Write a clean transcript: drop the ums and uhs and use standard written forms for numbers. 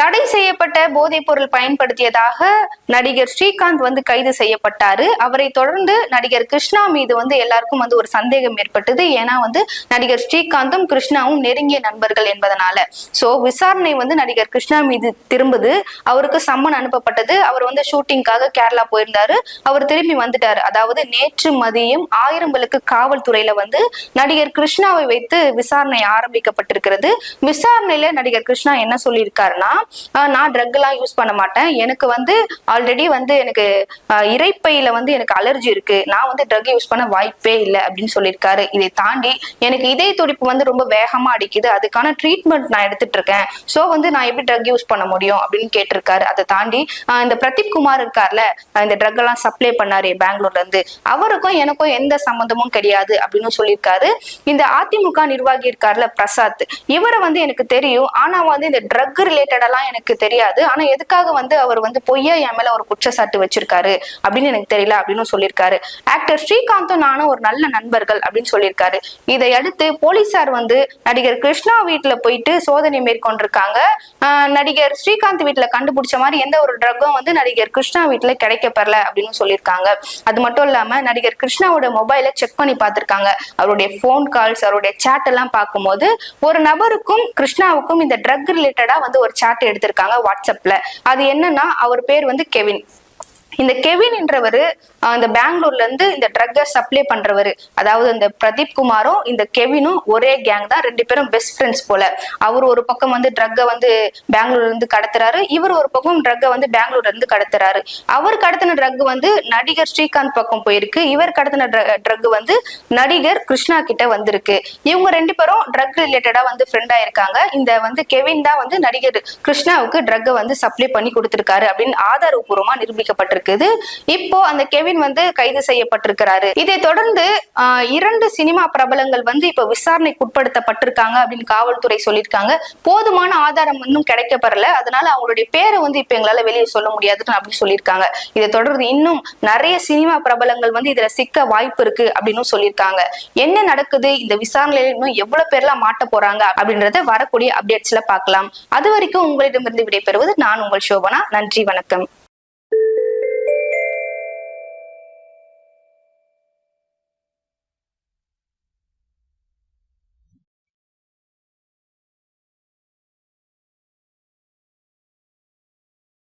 தடை செய்யப்பட்ட போதைப் பொருள் பயன்படுத்தியதாக நடிகர் ஸ்ரீகாந்த் வந்து கைது செய்யப்பட்டாரு. அவரை தொடர்ந்து நடிகர் கிருஷ்ணா மீது வந்து எல்லாருக்கும் வந்து ஒரு சந்தேகம் ஏற்பட்டது. ஏன்னா வந்து நடிகர் ஸ்ரீகாந்தும் கிருஷ்ணாவும் நெருங்கிய நண்பர்கள் என்பதனால சோ விசாரணை வந்து நடிகர் கிருஷ்ணா மீது திரும்புது. அவருக்கு சம்மன் அனுப்பப்பட்டது. அவர் வந்து ஷூட்டிங்காக கேரளா போயிருந்தாரு. அவர் திரும்பி வந்துட்டாரு. அதாவது நேற்று மதியம் 1000 விளக்கு காவல்துறையில வந்து நடிகர் கிருஷ்ணாவை வைத்து விசாரணை ஆரம்பிக்கப்பட்டிருக்கிறது. விசாரணையில நடிகர் கிருஷ்ணா என்ன சொல்லியிருக்காருன்னா, நான் ட்ரக் எல்லாம் யூஸ் பண்ண மாட்டேன். எனக்கு வந்து ஆல்ரெடி வந்து எனக்கு இரைப்பையில வந்து எனக்கு அலர்ஜி இருக்கு. நான் வந்து ட்ரக் யூஸ் பண்ண வாய்ப்பே இல்லை அப்படின்னு சொல்லியிருக்காரு. இதை தாண்டி எனக்கு இதய துடிப்பு வந்து ரொம்ப வேகமா அடிக்குது. அதுக்கான ட்ரீட்மெண்ட் நான் எடுத்துட்டு இருக்கேன். சோ வந்து நான் எப்படி ட்ரக் யூஸ் பண்ண முடியும் அப்படின்னு கேட்டிருக்காரு. அதை தாண்டி இந்த பிரதீப் குமார் இருக்கார்ல, இந்த ட்ரக் எல்லாம் சப்ளை பண்ணாரு பெங்களூர்ல இருந்து, அவருக்கும் எனக்கும் எந்த சம்பந்தமும் கிடையாது அப்படின்னு சொல்லியிருக்காரு. இந்த அதிமுக நிர்வாகி இருக்கார்ல பிரசாத், இவரை வந்து எனக்கு தெரியும். ஆனா வந்து இந்த ட்ரக் ரிலேட்டடெல்லாம் எனக்கு தெரியாது. ஆனா எதுக்காக வந்து அவர் வந்து பொய்யா என் மேல ஒரு குற்றச்சாட்டு வச்சிருக்காரு அப்படின்னு எனக்கு தெரியல அப்படின்னு சொல்லியிருக்காரு. ஆக்டர் ஸ்ரீகாந்தும் நானும் ஒரு நல்ல நண்பர்கள் அப்படின்னு சொல்லியிருக்காரு. இதை அடுத்து போலீசார் வந்து நடிகர் கிருஷ்ணா வீட்டுல போயிட்டு சோதனை மேற்கொண்டிருக்காங்க. நடிகர் ஸ்ரீகாந்த் வீட்டுல கண்டுபிடிச்ச மாதிரி எந்த ஒரு ட்ரக்கும் வந்து நடிகர் கிருஷ்ணா வீட்டுல கிடைக்கப்பெறல அப்படின்னு சொல்லியிருக்காங்க. அது மட்டும் இல்லாம நடிகர் கிருஷ்ணாவோட மொபைலை செக் பண்ணி பார்த்திருக்காங்க. அவருடைய போன் கால்ஸ், அவருடைய சேட் எல்லாம் பார்க்கும்போது ஒரு நபருக்கும் கிருஷ்ணாவுக்கும் இந்த ட்ரக் ரிலேட்டடா வந்து ஒரு சாட் எடுத்திருக்காங்க வாட்ஸ்அப்ல. அது என்னன்னா, அவர் பேர் வந்து கெவின். இந்த கெவின் என்றவர் இந்த பெங்களூர்ல இருந்து இந்த ட்ரக்கை சப்ளை பண்றவர். அதாவது இந்த பிரதீப் குமாரும் இந்த கெவினும் ஒரே கேங் தான். ரெண்டு பேரும் பெஸ்ட் ஃப்ரெண்ட்ஸ் போல. அவர் ஒரு பக்கம் வந்து ட்ரக்கை வந்து பெங்களூர்ல இருந்து கடத்துறாரு, இவர் ஒரு பக்கம் ட்ரக்கை வந்து பெங்களூர்ல இருந்து கடத்துறாரு. அவர் கடத்தின ட்ரக் வந்து நடிகர் ஸ்ரீகாந்த் பக்கம் போயிருக்கு. இவர் கடத்தின ட்ரக் வந்து நடிகர் கிருஷ்ணா கிட்ட வந்திருக்கு. இவங்க ரெண்டு பேரும் ட்ரக் ரிலேட்டடா வந்து ஃப்ரெண்டா இருக்காங்க. இந்த வந்து கெவின் தான் வந்து நடிகர் கிருஷ்ணாவுக்கு ட்ரக்கை வந்து சப்ளை பண்ணி கொடுத்திருக்காரு அப்படின்னு ஆதாரபூர்வமா நிரூபிக்கப்பட்டிருக்கு. இப்போ அந்த கெவின் வந்து கைது செய்யப்பட்டிருக்கிறாரு. இதை தொடர்ந்து 2 சினிமா பிரபலங்கள் வந்து இப்ப விசாரணைக்கு உட்படுத்தப்பட்டிருக்காங்க அப்படின்னு காவல்துறை சொல்லியிருக்காங்க. போதுமான ஆதாரம் இன்னும் கிடைக்கப்பெறல. அதனால அவங்களுடைய பேரை வந்து இப்ப எங்களால வெளியே சொல்ல முடியாதுன்னு அப்படின்னு சொல்லியிருக்காங்க. இதை தொடர்ந்து இன்னும் நிறைய சினிமா பிரபலங்கள் வந்து இதுல சிக்க வாய்ப்பு இருக்கு அப்படின்னு சொல்லியிருக்காங்க. என்ன நடக்குது, இந்த விசாரணையில இன்னும் எவ்வளவு பேர்லாம் மாட்ட போறாங்க அப்படின்றத வரக்கூடிய அப்டேட்ஸ்ல பார்க்கலாம். அது வரைக்கும் உங்களிடமிருந்து விடைபெறுவது நான் உங்கள் சோபனா. நன்றி, வணக்கம்.